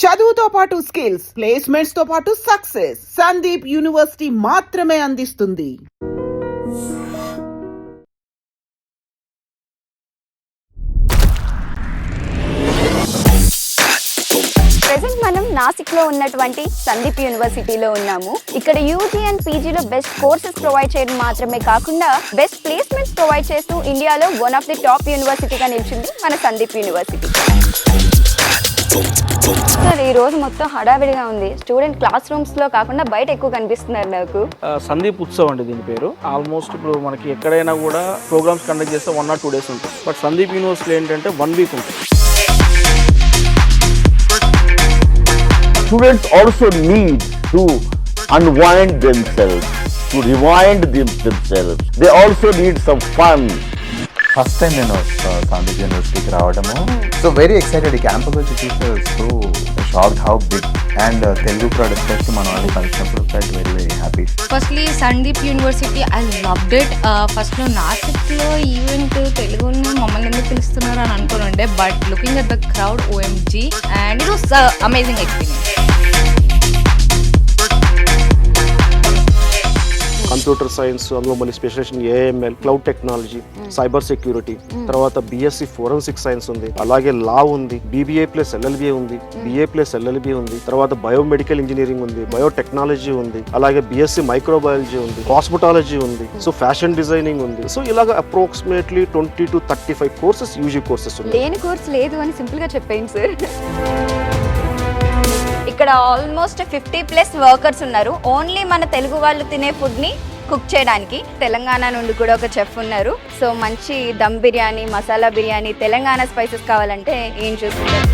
చదువుతో పాటు skills, placements తో పాటు సక్సెస్ సందీప్ యూనివర్సిటీ మాత్రమే అందిస్తుంది. ప్రెసెంట్ మనం నాసిక్ లో ఉన్నటువంటి సందీప్ యూనివర్సిటీలో ఉన్నాము. ఇక్కడ యూజీ అండ్ పీజీలో బెస్ట్ కోర్సెస్ ప్రొవైడ్ చేయడం మాత్రమే కాకుండా బెస్ట్ ప్లేస్మెంట్స్ ప్రొవైడ్ చేస్తూ ఇండియాలో వన్ ఆఫ్ ది టాప్ యూనివర్సిటీగా నిలిచింది మన సందీప్ యూనివర్సిటీ. సార్ ఈ రోజు మొత్తం హడావిడిగా ఉంది. స్టూడెంట్ క్లాస్ రూమ్స్ లో కాకుండా బయట ఎక్కువ కనిపిస్తున్నారు నాకు. సందీప్ ఉత్సవ్ అండి దీని పేరు. ఆల్మోస్ట్ ఇప్పుడు మనకి ఎక్కడైనా కూడా ప్రోగ్రామ్స్ కండక్ట్ చేస్తే 1 or 2 days ఉంటుంది. బట్ సందీప్ యూనివర్సిటీ ఏంటంటే 1 week ఉంటుంది. Students also need to unwind themselves, to rewind themselves. They also need some fun. First time నేను సందీప్ యూనివర్సిటీకి రావడము. So very excited. ఈ క్యాంపస్ వచ్చి చూస్తే so shocked how big and Telugu కూడా డిస్కస్ మన వాళ్ళు కలిసినప్పుడు felt very very happy. Firstly Sandip university I loved it. ఫస్ట్లో నాసిక్లో ఈవెంట్ తెలుగుని మమ్మల్ని ఎందుకు పిలుస్తున్నారు అని అనుకుని but looking at the crowd OMG and it was amazing experience. Computer science, అందులో మళ్ళీ specialization AML, cloud technology, cyber security, తర్వాత బిఎస్సి ఫోరెన్సిక్ సైన్స్ ఉంది, అలాగే లా ఉంది, బీబీఏ ప్లస్ ఎల్ఎల్బి ఉంది, బిఏ ప్లస్ ఎల్ఎల్బి ఉంది, తర్వాత బయోమెడికల్ ఇంజనీరింగ్ ఉంది, బయోటెక్నాలజీ ఉంది, అలాగే బిఎస్సి మైక్రోబయాలజీ ఉంది, హాస్పిటాలజీ ఉంది, సో ఫ్యాషన్ డిజైనింగ్ ఉంది. సో ఇలాగ approximately 20 to 35 courses UG courses ఉన్నాయి. లేని కోర్స్ లేదు అని సింపుల్ గా చెప్పేయండి సార్. ఇక్కడ ఆల్మోస్ట్ 50+ వర్కర్స్ ఉన్నారు. ఓన్లీ మన తెలుగు వాళ్ళు తినే ఫుడ్ ని కుక్ చేయడానికి. తెలంగాణ నుండి కూడా ఒక చెఫ్ ఉన్నారు. సో మంచి దమ్ బిర్యానీ, మసాలా బిర్యానీ, తెలంగాణ స్పైసెస్ కావాలంటే ఏం చూసుకుంటారు.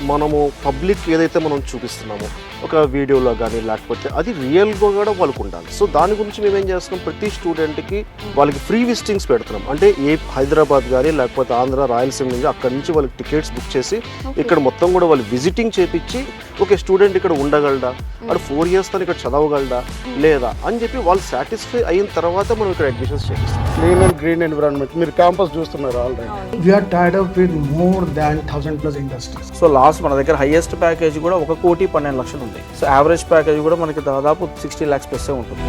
మనము పబ్లిక్ ఏదైతే మనం చూపిస్తున్నామో ఒక వీడియోలో కానీ లేకపోతే అది రియల్గా కూడా వాళ్ళకు ఉండాలి. సో దాని గురించి మేము ఏం చేస్తున్నాం, ప్రతి స్టూడెంట్కి వాళ్ళకి ఫ్రీ విజిటింగ్స్ పెడుతున్నాం. అంటే ఏ హైదరాబాద్ కానీ లేకపోతే ఆంధ్ర, రాయలసీమ నుంచి అక్కడి నుంచి వాళ్ళకి టికెట్స్ బుక్ చేసి ఇక్కడ మొత్తం కూడా వాళ్ళు విజిటింగ్ చేపించి ఒక స్టూడెంట్ ఇక్కడ ఉండగలడా, వాడు 4 years తను ఇక్కడ చదవగలడా లేదా అని చెప్పి వాళ్ళు సాటిస్ఫై అయిన తర్వాత మనం ఇక్కడ అడ్మిషన్స్ చేపిస్తాం. క్లీన్ అండ్ గ్రీన్ ఎన్విరాన్మెంట్ మీరు క్యాంపస్ చూస్తున్నారు already. We are tied up with more than 1,000+ industries. So last మన దగ్గర హైయెస్ట్ ప్యాకేజ్ కూడా 1,12,00,000 ఉంది. సో యావరేజ్ ప్యాకేజ్ కూడా మనకి దాదాపు 60 lakhs ప్లస్ ఉంటుంది.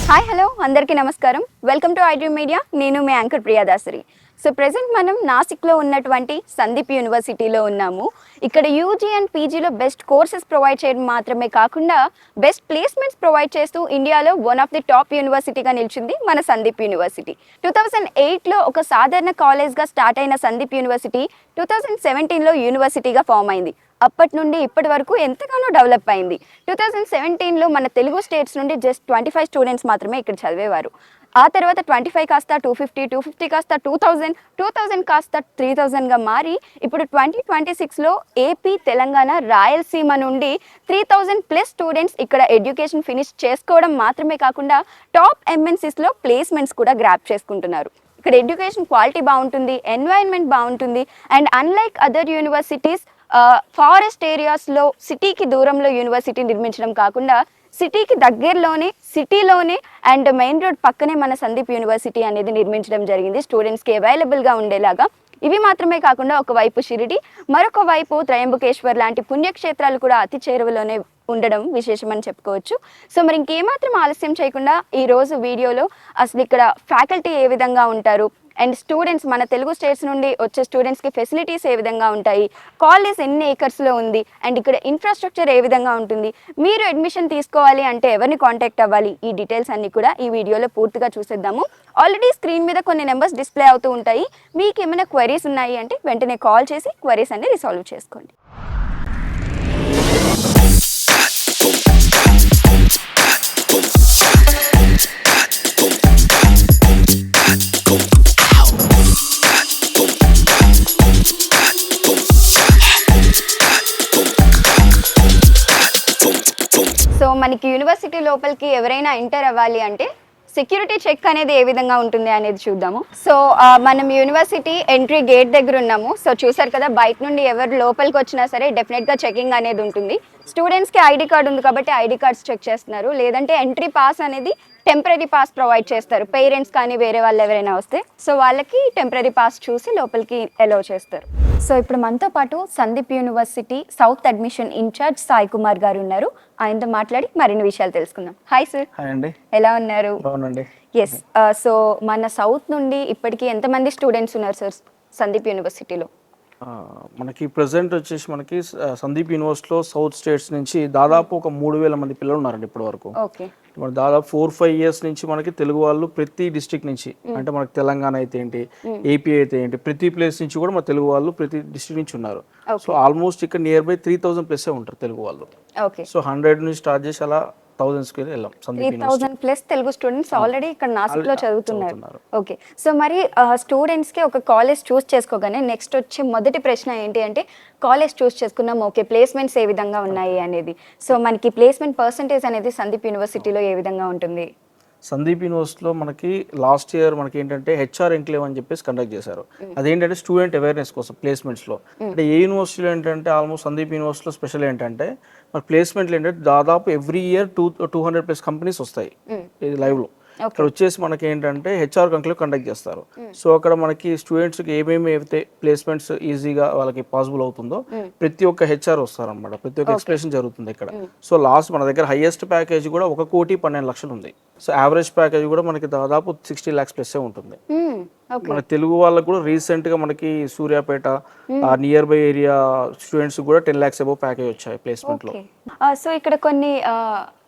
హాయ్ హలో అందరికీ నమస్కారం. Welcome to iDream media. నేను మీ యాంకర్ ప్రియాదాసరి. సో ప్రెసెంట్ మనం నాసిక్లో ఉన్నటువంటి సందీప్ యూనివర్సిటీలో ఉన్నాము. ఇక్కడ యూజీ అండ్ పీజీలో బెస్ట్ కోర్సెస్ ప్రొవైడ్ చేయడం మాత్రమే కాకుండా బెస్ట్ ప్లేస్మెంట్స్ ప్రొవైడ్ చేస్తూ ఇండియాలో వన్ ఆఫ్ ది టాప్ యూనివర్సిటీగా నిలిచింది మన సందీప్ యూనివర్సిటీ. 2008లో ఒక సాధారణ కాలేజ్గా స్టార్ట్ అయిన సందీప్ యూనివర్సిటీ 2017లో యూనివర్సిటీగా ఫామ్ అయింది. అప్పటి నుండి ఇప్పటి వరకు ఎంతగానో డెవలప్ అయింది. 2017లో మన తెలుగు స్టేట్స్ నుండి జస్ట్ 25 స్టూడెంట్స్ మాత్రమే ఇక్కడ చదివేవారు. ఆ తర్వాత 25 కాస్త 250, 250 కాస్త 2000, 2000 కాస్త 3000గా మారి ఇప్పుడు 2026లో ఏపీ, తెలంగాణ, రాయలసీమ నుండి 3000+ స్టూడెంట్స్ ఇక్కడ ఎడ్యుకేషన్ ఫినిష్ చేసుకోవడం మాత్రమే కాకుండా టాప్ ఎంఎన్సీస్లో ప్లేస్మెంట్స్ కూడా గ్రాప్ చేసుకుంటున్నారు. ఇక్కడ ఎడ్యుకేషన్ క్వాలిటీ బాగుంటుంది, ఎన్వైరన్మెంట్ బాగుంటుంది and unlike other universities forest ఏరియాస్లో సిటీకి దూరంలో యూనివర్సిటీ నిర్మించడం కాకుండా సిటీకి దగ్గరలోనే, సిటీలోనే అండ్ మెయిన్ రోడ్ పక్కనే మన సందీప్ యూనివర్సిటీ అనేది నిర్మించడం జరిగింది స్టూడెంట్స్కి అవైలబుల్గా ఉండేలాగా. ఇవి మాత్రమే కాకుండా ఒకవైపు షిరిడి, మరొక వైపు త్రయంబకేశ్వర్ లాంటి పుణ్యక్షేత్రాలు కూడా అతి చేరువలోనే ఉండడం విశేషమని చెప్పుకోవచ్చు. సో మరి ఇంకేమాత్రం ఆలస్యం చేయకుండా ఈరోజు వీడియోలో అసలు ఇక్కడ ఫ్యాకల్టీ ఏ విధంగా ఉంటారు అండ్ స్టూడెంట్స్ మన తెలుగు స్టేట్స్ నుండి వచ్చే స్టూడెంట్స్కి ఫెసిలిటీస్ ఏ విధంగా ఉంటాయి, కాలేజ్ ఎన్ని ఏకర్స్లో ఉంది అండ్ ఇక్కడ ఇన్ఫ్రాస్ట్రక్చర్ ఏ విధంగా ఉంటుంది, మీరు అడ్మిషన్ తీసుకోవాలి అంటే ఎవరిని కాంటాక్ట్ అవ్వాలి, ఈ డీటెయిల్స్ అన్ని కూడా ఈ వీడియోలో పూర్తిగా చూసేద్దాము. ఆల్రెడీ స్క్రీన్ మీద కొన్ని నెంబర్స్ డిస్ప్లే అవుతూ ఉంటాయి. మీకు ఏమైనా క్వరీస్ ఉన్నాయి అంటే వెంటనే కాల్ చేసి క్వరీస్ అన్ని రిసాల్వ్ చేసుకోండి. సో మనకి యూనివర్సిటీ లోపలికి ఎవరైనా ఎంటర్ అవ్వాలి అంటే సెక్యూరిటీ చెక్ అనేది ఏ విధంగా ఉంటుంది అనేది చూద్దాము. సో మనం యూనివర్సిటీ ఎంట్రీ గేట్ దగ్గర ఉన్నాము. సో చూసారు కదా, బయట నుండి ఎవరు లోపలికి వచ్చినా సరే డెఫినెట్గా చెకింగ్ అనేది ఉంటుంది. స్టూడెంట్స్కి ఐడి కార్డు ఉంది కాబట్టి ఐడి కార్డ్స్ చెక్ చేస్తున్నారు, లేదంటే ఎంట్రీ పాస్ అనేది టెంపరీ పాస్ ప్రొవైడ్ చేస్తారు. పేరెంట్స్ కానీ వేరే వాళ్ళు ఎవరైనా వస్తే సో వాళ్ళకి టెంపరీ పాస్ చూసి లోపలికి అలౌ చేస్తారు. సో ఇప్పుడు మనతో పాటు Sandip university south admission incharge Sai Kumar గారు ఉన్నారు. ఆయనతో మాట్లాడి మరిన్ని విషయాలు తెలుసుకుందాం. Hi sir. హాయ్ అండి. ఎలా ఉన్నారు? బాగుందండి. ఎస్. సో మన సౌత్ నుండి ఇప్పటికీ ఎంతమంది స్టూడెంట్స్ ఉన్నారు సార్ సందీప్ యూనివర్సిటీలో? మనకి ప్రజెంట్ వచ్చేసి మనకి సందీప్ యూనివర్సిటీలో సౌత్ స్టేట్స్ నుంచి దాదాపు ఒక 3,000 మంది పిల్లలు ఉన్నారండి ఇప్పటి వరకు. ఓకే. మన దాదాపు 4-5 ఇయర్స్ నుంచి మనకి తెలుగు వాళ్ళు ప్రతి డిస్ట్రిక్ట్ నుంచి, అంటే మనకి తెలంగాణ అయితే ఏంటి, ఏపీ అయితే ఏంటి, ప్రతి ప్లేస్ నుంచి కూడా మన తెలుగు వాళ్ళు ప్రతి డిస్ట్రిక్ట్ నుంచి ఉన్నారు. సో ఆల్మోస్ట్ ఇక్కడ నియర్ బై 3,000 ప్లస్ ఉంటారు తెలుగు వాళ్ళు. ఓకే. సో 100 నుంచి స్టార్ట్ చేసి అలా 1000కి వెళ్ళాం. 3,000 ప్లస్ తెలుగు స్టూడెంట్స్ ఆల్రెడీ ఇక్కడ నాసిక్లో చదువుతున్నారు. ఓకే. సో మరి స్టూడెంట్స్కి ఒక కాలేజ్ చూస్ చేసుకోగానే నెక్స్ట్ వచ్చే మొదటి ప్రశ్న ఏంటి అంటే, కాలేజ్ చూస్ చేసుకున్నాం, ఓకే ప్లేస్మెంట్స్ ఏ విధంగా ఉన్నాయి అనేది. సో మనకి ప్లేస్మెంట్ పర్సంటేజ్ అనేది సందీప్ యూనివర్సిటీలో ఏ విధంగా ఉంటుంది? సందీప్ యూనివర్సిటీలో మనకి లాస్ట్ ఇయర్ మనకి ఏంటంటే హెచ్ఆర్ ఎంక్లేవ్ అని చెప్పేసి కండక్ట్ చేశారు. అదేంటంటే స్టూడెంట్ అవేర్నెస్ కోసం ప్లేస్మెంట్స్లో. అంటే ఏ యూనివర్సిటీలో ఏంటంటే ఆల్మోస్ట్ సందీప్ యూనివర్సిటీలో స్పెషల్ ఏంటంటే మన ప్లేస్మెంట్లు ఏంటంటే దాదాపు ఎవ్రీ ఇయర్ 200+ కంపెనీస్ వస్తాయి ఇది లైవ్లో. ఇక్కడ వచ్చేసి మనకి ఏంటంటే హెచ్ఆర్ ఎంక్లేవ్ కండక్ట్ చేస్తారు. సో అక్కడ మనకి స్టూడెంట్స్కి ఏమేమి అయితే ప్లేస్మెంట్స్ ఈజీగా వాళ్ళకి పాసిబుల్ అవుతుందో ప్రతి ఒక్క హెచ్ఆర్ వస్తారనమాట. ప్రతి ఒక్క ఎక్స్ప్లెనేషన్ జరుగుతుంది ఇక్కడ. సో లాస్ట్ మన దగ్గర హైయెస్ట్ ప్యాకేజ్ కూడా 1,12,00,000 ఉంది. సో యావరేజ్ ప్యాకేజ్ కూడా మనకి దాదాపు 60 lakhs ప్లస్ ఉంటుంది. మన తెలుగు వాళ్ళకు కూడా రీసెంట్ గా మనకి సూర్యాపేట ఆ నియర్ బై ఏరియా స్టూడెంట్స్ కూడా 10 lakhs అబౌవ్ ప్యాకేజ్ వచ్చాయి ప్లేస్మెంట్ లో. సో ఇక్కడ కొన్ని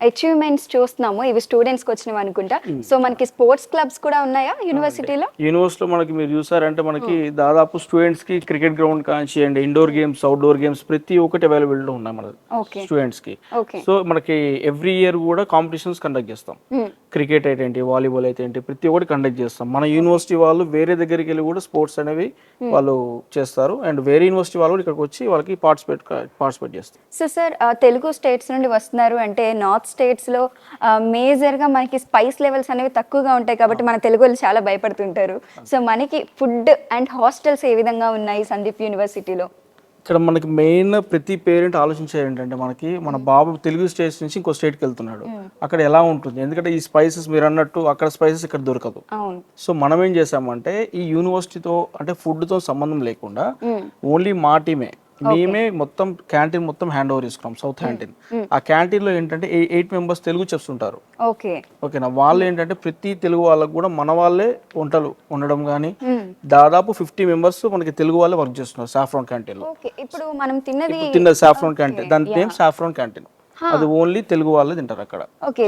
అచీవ్మెంట్స్ చూస్తున్నాము, ఇవి స్టూడెంట్స్ కి వచ్చినవి అనుకుంటా. సో మనకి స్పోర్ట్స్ క్లబ్స్ కూడా ఉన్నాయా యూనివర్సిటీలో? యూనివర్సిటీలో మనకి మీరు చూసారంటే మనకి దాదాపు స్టూడెంట్స్ కి క్రికెట్ గ్రౌండ్ కానిచ్చి and indoor games, outdoor games ప్రతి ఒక్కటి అవైలబుల్ ఉన్నాయి మన స్టూడెంట్స్ కి. సో మనకి ఎవ్రీ ఇయర్ కూడా కాంపిటీషన్స్ కండక్ట్ చేస్తాం. క్రికెట్ అయితే ఏంటి, వాలీబాల్ అయితే ఏంటి, ప్రతి ఒక్కటి కండక్ట్ చేస్తాం. మన యూనివర్సిటీ వాళ్ళు వేరే దగ్గరికి వెళ్ళి కూడా స్పోర్ట్స్ అనేవి వాళ్ళు చేస్తారు. అండ్ వేరే యూనివర్సిటీ వాళ్ళు కూడా ఇక్కడికి వచ్చి వాళ్ళకి పార్టిసిపేట్ చేస్తారు. సో సార్ తెలుగు స్టేట్స్ నుండి వస్తున్నారు అంటే నార్త్ స్టేట్స్ లో మేజర్ గా మనకి స్పైస్ లెవెల్స్ అనేవి తక్కువగా ఉంటాయి కాబట్టి మన తెలుగు వాళ్ళు చాలా భయపడుతుంటారు. సో మనకి ఫుడ్ అండ్ హాస్టల్స్ ఏ విధంగా ఉన్నాయి సందీప్ యూనివర్సిటీలో? ఇక్కడ మనకి మెయిన్ ప్రతి పేరెంట్ ఆలోచించేది ఏంటంటే మనకి మన బాబు తెలుగు స్టేట్స్ నుంచి ఇంకో స్టేట్కి వెళ్తున్నాడు, అక్కడ ఎలా ఉంటుంది, ఎందుకంటే ఈ స్పైసెస్ మీరు అన్నట్టు అక్కడ స్పైసెస్ ఇక్కడ దొరకదు. సో మనం ఏం చేసామంటే ఈ యూనివర్సిటీతో అంటే ఫుడ్తో సంబంధం లేకుండా ఓన్లీ మా టీమే మేమే మొత్తం క్యాంటీన్ మొత్తం హ్యాండ్ ఓవర్ చేసుకున్నాం. South canteen. ఆ క్యాంటీన్ లో ఏంటంటే 8 members తెలుగు చెఫ్స్ ఉంటారు. ఓకేనా. వాళ్ళు ఏంటంటే ప్రతి తెలుగు వాళ్ళకు కూడా మన వాళ్ళే వంటలు ఉండడం కానీ దాదాపు 50 members మనకి తెలుగు వాళ్ళే వర్క్ చేస్తున్నారు సాఫ్రాన్ క్యాంటీన్ లో. ఇప్పుడు మనం తిన్నది సాఫ్రాన్ క్యాంటీన్, దాని నేమ్ సాఫ్రాన్ క్యాంటీన్. అది ఓన్లీ తెలుగు వాళ్ళే తింటారు అక్కడ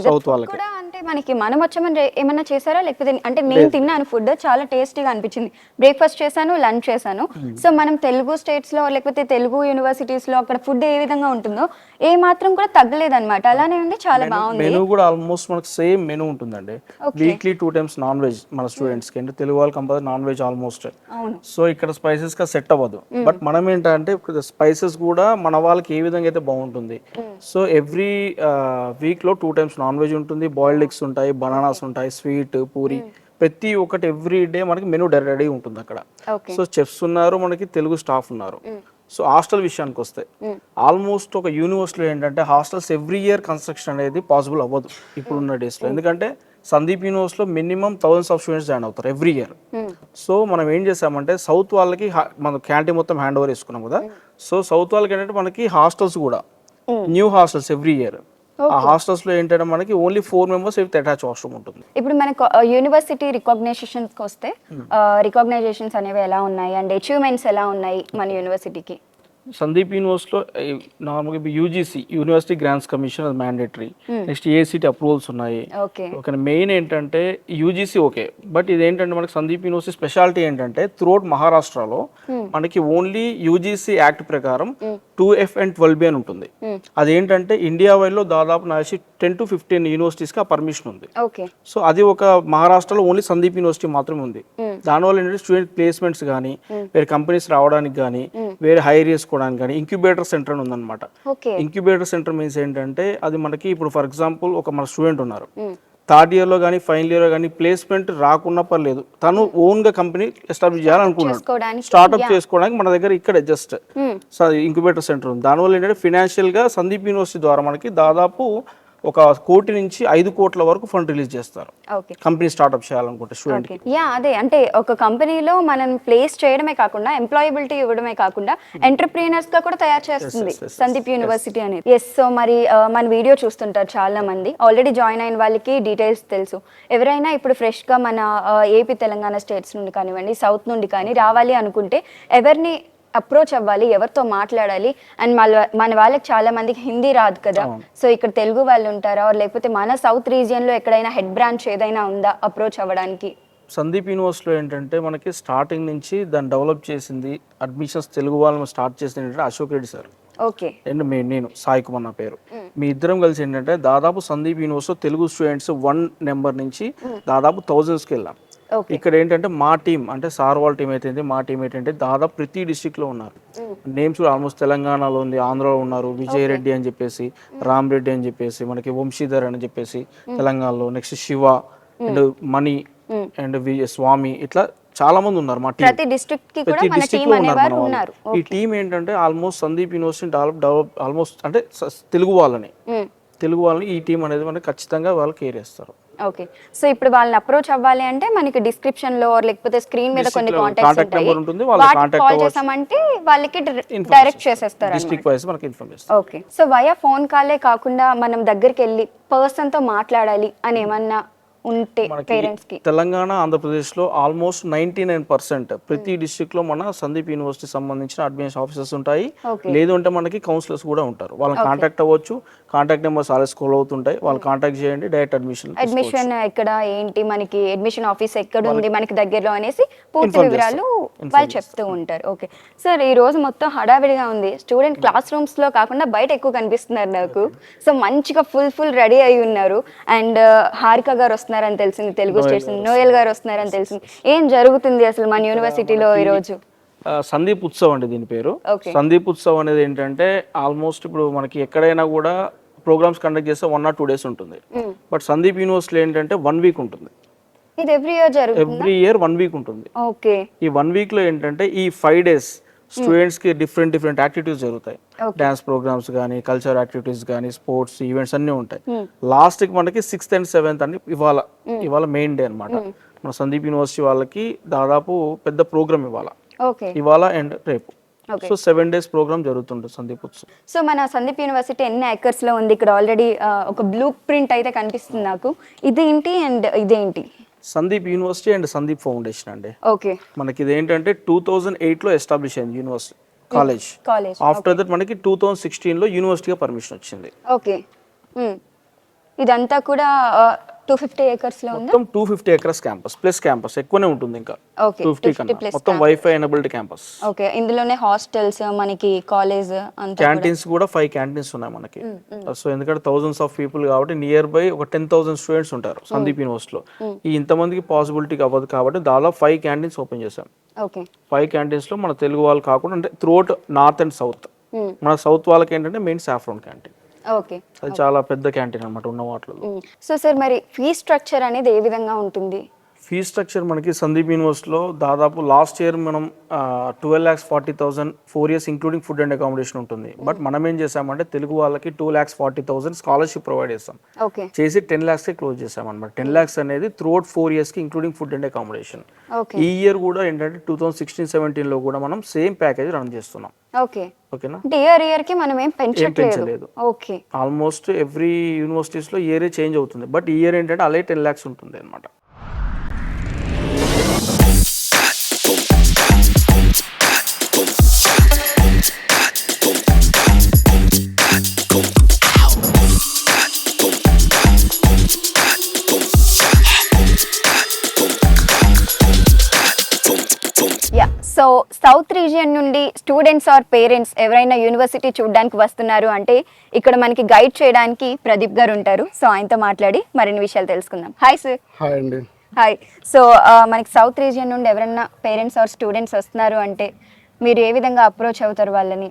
సౌత్ వాళ్ళకి. అంటే మనకి మనం వచ్చామని ఏమన్నా చేశారా లేకపోతే? అంటే నేను తిన్నాను ఫుడ్ చాలా టేస్టీగా అనిపించింది, బ్రేక్ఫాస్ట్ చేశాను, లంచ్ చేశాను. సో మనం తెలుగు స్టేట్స్ లో లేకపోతే తెలుగు యూనివర్సిటీస్ లో అక్కడ ఫుడ్ ఏ విధంగా ఉంటుందో ఏ మాత్రం కూడా తగ్గలేదు అనమాట, అలానే ఉంది, చాలా బాగుంది. మెనూ కూడా ఆల్మోస్ట్ మనకి సేమ్ మెనూ ఉంటుందండి. వీక్లీ 2 times నాన్ వెజ్ మన స్టూడెంట్స్ కి, అంటే తెలుగు వాళ్ళు compulsory non veg almost. So ఇక్కడ స్పైసెస్ గా సెట్ అవ్వదు, బట్ మనం ఏంటంటే స్పైసెస్ కూడా మన వాళ్ళకి ఏ విధంగా అయితే బాగుంటుంది. సో ఎవ్రీ వీక్ లో 2 times నాన్ వెజ్ ఉంటుంది, బాయిల్డ్ ఎగ్స్ ఉంటాయి, బనానాస్ ఉంటాయి, స్వీట్, పూరి, ప్రతి ఒక్కటి ఎవ్రీ డే మనకి మెనూ రెడీ ఉంటుంది అక్కడ. సో చెఫ్స్ ఉన్నారు, మనకి తెలుగు స్టాఫ్ ఉన్నారు. సో హాస్టల్ విషయానికి వస్తే ఆల్మోస్ట్ ఒక యూనివర్సిటీలో ఏంటంటే హాస్టల్స్ ఎవ్రీ ఇయర్ కన్స్ట్రక్షన్ అనేది పాసిబుల్ అవ్వదు ఇప్పుడున్న డేస్లో, ఎందుకంటే సందీప్ యూనివర్సిటీలో minimum thousands of students join అవుతారు ఎవ్రీ ఇయర్. సో మనం ఏం చేసామంటే సౌత్ వాళ్ళకి మన క్యాంటీన్ మొత్తం హ్యాండ్ ఓవర్ చేసుకున్నాం కదా. సో సౌత్ వాళ్ళకి ఏంటంటే మనకి హాస్టల్స్ కూడా న్యూ హాస్టల్స్ ఎవ్రీ ఇయర్. ఆ హాస్టల్స్ లో ఏంటంటే మనకి only 4 members with attach washroom ఉంటుంది. ఇప్పుడు మనకు యూనివర్సిటీ రికగ్నిషన్స్ కి వస్తే రికగ్నైజేషన్స్ అనేవి ఎలా ఉన్నాయి అండ్ అచీవ్మెంట్స్ ఎలా ఉన్నాయి మన యూనివర్సిటీకి? సందీప్ యూనివర్సిటీలో నార్మల్గా యూజీసీ యూనివర్సిటీ గ్రాంట్స్ కమిషన్ అది మ్యాండేటరీ. నెక్స్ట్ ఏసీటీ అప్రూవల్స్ ఉన్నాయి. ఓకే. మెయిన్ ఏంటంటే యూజీసీ ఓకే, బట్ ఇదేంటంటే మనకి సందీప్ యూనివర్సిటీ స్పెషాలిటీ ఏంటంటే త్రూఅవుట్ మహారాష్ట్రలో మనకి ఓన్లీ యూజీసీ యాక్ట్ ప్రకారం 2F and 12B అని ఉంటుంది. అదేంటంటే ఇండియా వైడ్ లో దాదాపు 10 to 15 యూనివర్సిటీస్ కి ఆ పర్మిషన్ ఉంది. సో అది ఒక మహారాష్ట్రలో ఓన్లీ సందీప్ యూనివర్సిటీ మాత్రమే ఉంది. దానివల్ల ఏంటంటే స్టూడెంట్ ప్లేస్మెంట్స్ కానీ వేరే కంపెనీస్ రావడానికి కానీ వేరే హైర్ చేసుకోవడానికి కానీ ఇంక్యుబేటర్ సెంటర్ అని ఉందన్నమాట. ఇంక్యుబేటర్ సెంటర్ మీన్స్ ఏంటంటే అది మనకి ఇప్పుడు ఫర్ ఎగ్జాంపుల్ ఒక మన స్టూడెంట్ ఉన్నారు, థర్డ్ ఇయర్లో కానీ ఫైనల్ ఇయర్లో కానీ ప్లేస్మెంట్ రాకున్నా పర్లేదు, తను ఓన్గా కంపెనీ ఎస్టాబ్లిష్ చేయాలనుకున్నాడు. చేసుకోవడానికి, స్టార్ట్అప్ చేసుకోవడానికి మన దగ్గర ఇక్కడ జస్ట్ ఇంక్యుబేటర్ సెంటర్ ఉంది. దానివల్ల ఏంటంటే ఫినాన్షియల్గా సందీప్ యూనివర్సిటీ ద్వారా మనకి దాదాపు 1 కోటి నుంచి 5 కోట్ల వరకు ఫండ్ రిలీజ్ చేస్తారు ఓకే కంపెనీ స్టార్ట్అప్ చేయాలనుకుంటే స్టూడెంట్. యా అదే అంటే ఒక కంపెనీలో మనం ప్లేస్ చేయడమే కాకుండా ఎంప్లాయబిలిటీ ఇవ్వడమే కాకుండా ఎంటర్ప్రీనర్స్ గా కూడా తయారు చేస్తుంది సందీప్ యూనివర్సిటీ అనేది. ఎస్, సో మరి మన వీడియో చూస్తుంటారు చాలా మంది, ఆల్రెడీ జాయిన్ అయిన వాళ్ళకి డీటెయిల్స్ తెలుసు. ఎవరైనా ఇప్పుడు ఫ్రెష్ గా మన ఏపీ తెలంగాణ స్టేట్స్ నుండి కానివ్వండి, సౌత్ నుండి కానీ రావాలి అనుకుంటే ఎవరిని అప్రోచ్ అవ్వాలి, ఎవరితో మాట్లాడాలి? అండ్ మన వాళ్ళకి చాలా మందికి హిందీ రాదు కదా, సో ఇక్కడ తెలుగు వాళ్ళు ఉంటారా, లేకపోతే మన సౌత్ రీజియన్ లో ఎక్కడైనా హెడ్ బ్రాంచ్ ఏదైనా ఉందా అప్రోచ్ అవ్వడానికి? సందీప్ యూనివర్సిటీలో ఏంటంటే మనకి స్టార్టింగ్ నుంచి దాన్ని డెవలప్ చేసింది, అడ్మిషన్స్ తెలుగు వాళ్ళని స్టార్ట్ చేసింది ఏంటంటే Ashok Reddy sir okay and నేను సాయి కుమార్ నా పేరు. మీ ఇద్దరం కలిసి ఏంటంటే దాదాపు Sandeep university Telugu students 1 number నుంచి దాదాపు 1000స్కి వెళ్ళాం. ఇక్కడ ఏంటంటే మా టీం అంటే సార్ వాళ్ళ టీం అయితే మా టీం ఏంటంటే దాదాపు ప్రతి డిస్ట్రిక్ట్లో ఉన్నారు. నేమ్స్ కూడా ఆల్మోస్ట్ తెలంగాణలో ఉంది, ఆంధ్రాలో ఉన్నారు, విజయ్ రెడ్డి అని చెప్పేసి, రామ్ రెడ్డి అని చెప్పేసి, మనకి వంశీధర్ అని చెప్పేసి తెలంగాణలో, next Shiva and Mani and Swami, ఇట్లా చాలా మంది ఉన్నారు మా టీం. ప్రతి డిస్ట్రిక్ట్ కి కూడా మన టీం అనేవారు ఉన్నారు. ఈ టీం ఏంటంటే almost Sandeep university develop almost అంటే తెలుగు వాళ్ళని ఈ టీం అనేది మనకి ఖచ్చితంగా వాళ్ళు కేర్ చేస్తారు. ఓకే, సో ఇప్పుడు వాళ్ళని అప్రోచ్ అవ్వాలి అంటే మనకి డిస్క్రిప్షన్ లో లేకపోతే స్క్రీన్ మీద కొన్ని కాంటాక్ట్స్ ఉంటాయి, వాళ్ళకి కాల్ చేసామంటే వాళ్ళకి డైరెక్ట్ చేసేస్తారు డిస్ట్రిక్ట్ వైస్ మనకి information. Okay, so via phone కాలే కాకుండా మనం దగ్గరికి వెళ్ళి పర్సన్ తో మాట్లాడాలి అని ఏమన్నా ఉంటే పేరెంట్స్ కి తెలంగాణ ఆంధ్రప్రదేశ్లో ఆల్మోస్ట్ 99% ప్రతి డిస్ట్రిక్ట్ లో మన సందీప్ యూనివర్సిటీ సంబంధించిన అడ్మిషన్ ఆఫీసర్స్ ఉంటాయి, లేదు అంటే మనకి కౌన్సిలర్స్ కూడా ఉంటారు. వాళ్ళని కాంటాక్ట్ అవ్వచ్చు, కాంటాక్ట్ నెంబర్స్ ఆల్రెడీ స్క్రోల్ అవుతుంటాయి, వాళ్ళు కాంటాక్ట్ చేయండి, డైరెక్ట్ అడ్మిషన్ ఎక్కడ ఏంటి, మనకి అడ్మిషన్ ఆఫీస్ ఎక్కడ ఉంది మనకి దగ్గరలో అనేసి పూర్తి వివరాలు వాళ్ళు చెప్తూ ఉంటారు. ఓకే సార్, ఈ రోజు మొత్తం హడావిడిగా ఉంది, స్టూడెంట్ క్లాస్ రూమ్స్ లో కాకుండా బయట ఎక్కువ కనిపిస్తున్నారు నాకు. సో మంచిగా ఫుల్ రెడీ అయి ఉన్నారు. అండ్ హారిక గారు వస్తున్నారని తెలిసింది, తెలుగు స్టేట్స్ నోయల్ గారు వస్తున్నారని తెలిసింది. ఏం జరుగుతుంది అసలు మన యూనివర్సిటీలో ఈ రోజు? సందీప్ ఉత్సవ్ అండి దీని పేరు. సందీప్ ఉత్సవ్ అనేది ఏంటంటే ఆల్మోస్ట్ ఇప్పుడు మనకి ఎక్కడైనా కూడా ప్రోగ్రామ్స్ కండక్ట్ చేస్తే 1 or 2 days ఉంటుంది. బట్ సందీప్ యూనివర్సిటీ ఏంటంటే 1 week ఉంటుంది. ఇది ఎవ్రీ ఇయర్ జరుగుతుంది, ఎవ్రీ ఇయర్ 1 week ఉంటుంది. ఓకే, ఈ 1 week లో ఏంటంటే ఈ 5 days స్టూడెంట్స్ కి డిఫరెంట్ యాక్టివిటీస్ జరుగుతాయి. డాన్స్ ప్రోగ్రామ్స్ కానీ, కల్చర్ యాక్టివిటీస్ కానీ, స్పోర్ట్స్ ఈవెంట్స్ అన్ని ఉంటాయి. లాస్ట్ కి మనకి 6th and 7th అని ఇవాళ మెయిన్ డే అన్నమాట. మన సందీప్ యూనివర్సిటీ వాళ్ళకి దాదాపు పెద్ద ప్రోగ్రామ్ ఇవాళ అండ్ రేపు. సో 7 days ప్రోగ్రామ్ జరుగుతుంటుంది సందీప్ ఉత్సవ్. సో మన సందీప్ యూనివర్సిటీ ఎన్ని ఏకర్స్ లో ఉంది? ఇక్కడ ఆల్రెడీ ఒక బ్లూ ప్రింట్ అయితే కనిపిస్తుంది నాకు. ఇదేంటి అండ్ ఇదేంటి? Sandeep university and Sandeep foundation అండి. ఓకే, మనకి ఇదేంటంటే 2008 లో ఎస్టాబ్లిష్ అయింది యూనివర్సిటీ కాలేజ్. ఆఫ్టర్ దట్ మనకి 2016 లో యూనివర్సిటీగా పర్మిషన్ వచ్చింది. ఓకే, ఇదంతా కూడా 250 acres లో ఉంది. మొత్తం 250 acres క్యాంపస్ ప్లస్ క్యాంపస్ ఎక్కువనే ఉంటుంది, ఇంకా 250 కన్నా మొత్తం వైఫై ఎనేబుల్డ్ క్యాంపస్. ఓకే, ఇందులోనే హాస్టల్స్, మనకి కాలేజ్ అంతా, క్యాంటీన్స్ కూడా 5 క్యాంటీన్స్ ఉన్నాయి మనకి. సో ఎందుకంటే thousands of people కాబట్టి నియర్ బై ఒక 10,000 స్టూడెంట్స్ ఉంటారు సందీప్ యూనివర్సిటీలో. ఈ ఇంతమందికి పాసిబిలిటీ అవ్వదు కాబట్టి దాదాపు 5 క్యాంటీన్స్ ఓపెన్ చేశాం. ఓకే, 5 క్యాంటీన్స్ లో మన తెలుగు వాళ్ళు కాకుండా అంటే త్రూఅవుట్ నార్త్ అండ్ సౌత్, మన సౌత్ వాళ్ళకి ఏంటంటే మెయిన్ సాఫ్రాన్ క్యాంటీన్. ఓకే, అది చాలా పెద్ద క్యాంటీన్ అన్నమాట ఉన్న వాటిలో. సో సార్ మరి ఫీ స్ట్రక్చర్ అనేది ఏ విధంగా ఉంటుంది? ఫీ స్ట్రక్చర్ మనకి సందీప్ యూనివర్సిటీలో దాదాపు లాస్ట్ ఇయర్ మనం 12,40,000 4 years including food and accommodation ఉంటుంది. బట్ మనం ఏం చేసామంటే తెలుగు వాళ్ళకి 2,40,000 స్కాలర్షిప్ ప్రొవైడ్ చేస్తాం. చేసి 10 lakhs క్లోజ్ చేసాం అనమాట. 10 lakhs అనేది త్రూఅవుట్ 4 years కి ఇంక్లూడింగ్ ఫుడ్ అండ్ అకామిడేషన్. ఈ ఇయర్ కూడా ఏంటంటే 2016-17 లో కూడా మనం సేమ్ ప్యాకేజ్ రన్ చేస్తున్నాం. ఓకేనా, ఇయర్ కి మనం ఏం పెంచలేదు. ఓకే, ఆల్మోస్ట్ ఎవ్రీ యూనివర్సిటీస్ లో ఇయర్ చేంజ్ అవుతుంది. బట్ ఈ ఇయర్ ఏంటంటే అలాగే 10 lakhs ఉంటుంది అనమాట. సో సౌత్ రీజియన్ నుండి స్టూడెంట్స్ ఆర్ పేరెంట్స్ ఎవరైనా యూనివర్సిటీ చూడడానికి వస్తున్నారు అంటే ఇక్కడ మనకి గైడ్ చేయడానికి ప్రదీప్ గారు ఉంటారు. సో ఆయనతో మాట్లాడి మరిన్ని విషయాలు తెలుసుకుందాం. Hi sir. హాయ్ అండి. హాయ్. సో మనకి సౌత్ రీజియన్ నుండి ఎవరైనా పేరెంట్స్ ఆర్ స్టూడెంట్స్ వస్తున్నారు అంటే మీరు ఏ విధంగా అప్రోచ్ అవుతారు వాళ్ళని?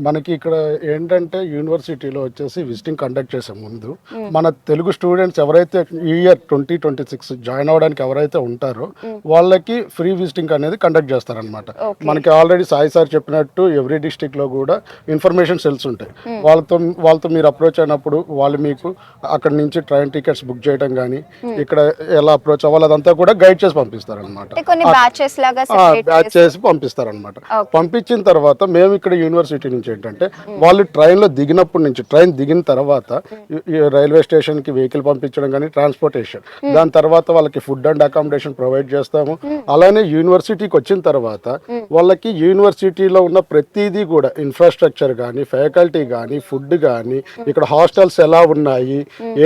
మనకి ఇక్కడ ఏంటంటే యూనివర్సిటీలో వచ్చేసి విజిటింగ్ కండక్ట్ చేసే ముందు మన తెలుగు స్టూడెంట్స్ ఎవరైతే ఈ ఇయర్ 2026 జాయిన్ అవ్వడానికి ఎవరైతే ఉంటారో వాళ్ళకి ఫ్రీ విజిటింగ్ అనేది కండక్ట్ చేస్తారనమాట. మనకి ఆల్రెడీ సాయి సార్ చెప్పినట్టు ఎవ్రీ డిస్ట్రిక్ట్ లో కూడా ఇన్ఫర్మేషన్ సెల్స్ ఉంటాయి. వాళ్ళతో మీరు అప్రోచ్ అయినప్పుడు వాళ్ళు మీకు అక్కడ నుంచి ట్రైన్ టికెట్స్ బుక్ చేయడం కానీ ఇక్కడ ఎలా అప్రోచ్ అవ్వాలి అదంతా కూడా గైడ్ చేసి పంపిస్తారనమాట. బ్యాచ్ చేసి పంపిస్తారనమాట. పంపించిన తర్వాత మేము ఇక్కడ యూనివర్సిటీ నుంచి ఏంటంటే వాళ్ళు ట్రైన్లో దిగినప్పటి నుంచి ట్రైన్ దిగిన తర్వాత రైల్వే స్టేషన్కి వెహికల్ పంపించడం కానీ ట్రాన్స్పోర్టేషన్, దాని తర్వాత వాళ్ళకి ఫుడ్ అండ్ అకామిడేషన్ ప్రొవైడ్ చేస్తాము. అలానే యూనివర్సిటీకి వచ్చిన తర్వాత వాళ్ళకి యూనివర్సిటీలో ఉన్న ప్రతిదీ కూడా ఇన్ఫ్రాస్ట్రక్చర్ కానీ ఫ్యాకల్టీ కానీ ఫుడ్ కానీ ఇక్కడ హాస్టల్స్ ఎలా ఉన్నాయి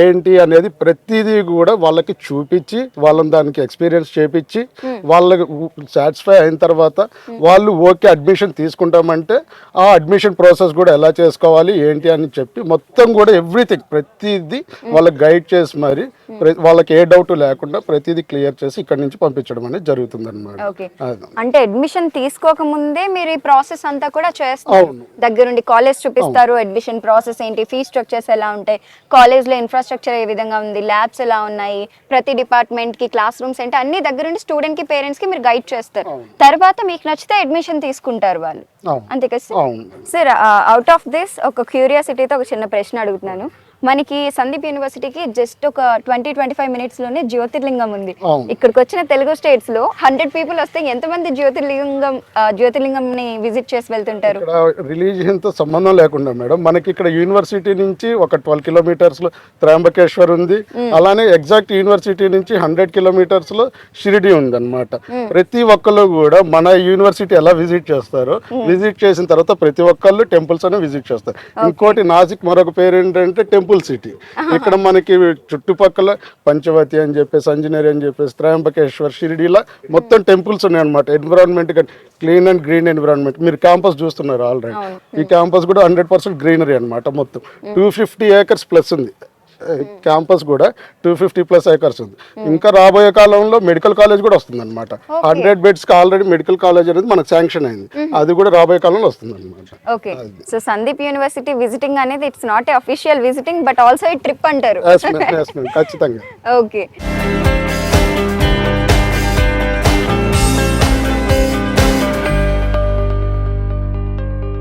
ఏంటి అనేది ప్రతిదీ కూడా వాళ్ళకి చూపించి వాళ్ళని దానికి ఎక్స్పీరియన్స్ చేపించి వాళ్ళకి సాటిస్ఫై అయిన తర్వాత వాళ్ళు ఓకే అడ్మిషన్ తీసుకుంటామంటే ఆ అడ్మిషన్ ప్రాసెస్ కూడా ఎలా చేసుకోవాలి ఏంటి అని చెప్పి మొత్తం కూడా ఎవ్రీథింగ్ ప్రతిదీ వాళ్ళకి గైడ్ చేసి మరి వాళ్ళకి ఏ డౌట్ లేకుండా ప్రతిదీ క్లియర్ చేసి ఇక్కడ నుంచి పంపించడం అనేది జరుగుతుంది అనమాట. అంటే అడ్మిషన్ తీసుకోక ముందే మీరు ఈ ప్రాసెస్ అంతా కూడా చేస్తారు, దగ్గరుండి కాలేజ్ చూపిస్తారు, అడ్మిషన్ ప్రాసెస్ ఏంటి, ఫీ స్ట్రక్చర్స్ ఎలా ఉంటాయి, కాలేజ్ లో ఇన్ఫ్రాస్ట్రక్చర్ ఏ విధంగా ఉంది, ల్యాబ్స్ ఎలా ఉన్నాయి, ప్రతి డిపార్ట్మెంట్ కి క్లాస్ రూమ్స్ ఏంటి అన్ని దగ్గరుండి స్టూడెంట్ కి పేరెంట్స్ కి మీరు గైడ్ చేస్తారు. తర్వాత మీకు నచ్చితే అడ్మిషన్ తీసుకుంటారు వాళ్ళు, అంతే కదా సార్? అవుట్ ఆఫ్ దిస్ ఒక క్యూరియాసిటీతో ఒక చిన్న ప్రశ్న అడుగుతున్నాను. మనకి సందీప్ యూనివర్సిటీకి జస్ట్ ఒక 20-25 మినిట్స్ లోనే జ్యోతిర్లింగం ఉంది. ఇక్కడికి వచ్చిన తెలుగు స్టేట్స్ లో 100 పీపుల్ వస్తే ఎంతమంది జ్యోతిర్లింగం ని విజిట్ చేసి వెళ్తుంటారు? రిలీజియన్ తో సంబంధం లేకుండా మేడం మనకి ఇక్కడ యూనివర్సిటీ నుంచి ఒక 12 కిలోమీటర్స్ లో త్రయంబకేశ్వర్ ఉంది. అలానే ఎగ్జాక్ట్ యూనివర్సిటీ నుంచి 100 కిలోమీటర్స్ లో షిరిడి ఉంది అనమాట. ప్రతి ఒక్కళ్ళు కూడా మన యూనివర్సిటీ ఎలా విజిట్ చేస్తారో విజిట్ చేసిన తర్వాత ప్రతి ఒక్కళ్ళు టెంపుల్స్ అనే విజిట్ చేస్తారు. ఇంకోటి నాసిక్ మరొక పేరు ఏంటంటే టెంపుల్ సిటీ. ఇక్కడ మనకి చుట్టుపక్కల పంచవతి అని చెప్పేసి అంజనేరి అని చెప్పేసి త్రయంబకేశ్వర్ షిరిడీలా మొత్తం టెంపుల్స్ ఉన్నాయి అనమాట. Environment clean and green environment. మీరు క్యాంపస్ చూస్తున్నారు ఆల్రెడీ. ఈ క్యాంపస్ కూడా 100% గ్రీనరీ అనమాట. మొత్తం 250 acres ప్లస్ ఉంది. క్యాంపస్ కూడా 250+ acres ఉంది. ఇంకా రాబోయే కాలంలో మెడికల్ కాలేజ్ కూడా వస్తుంది అనమాట. 100 beds కి ఆల్రెడీ మెడికల్ కాలేజ్ అనేది మనకు శాంక్షన్ అయింది. అది కూడా రాబోయే కాలంలో వస్తుంది అనమాట. Okay, so Sandeep university visiting అనేది it's not a official visiting but also a trip అంటారు. ఖచ్చితంగా. ఓకే.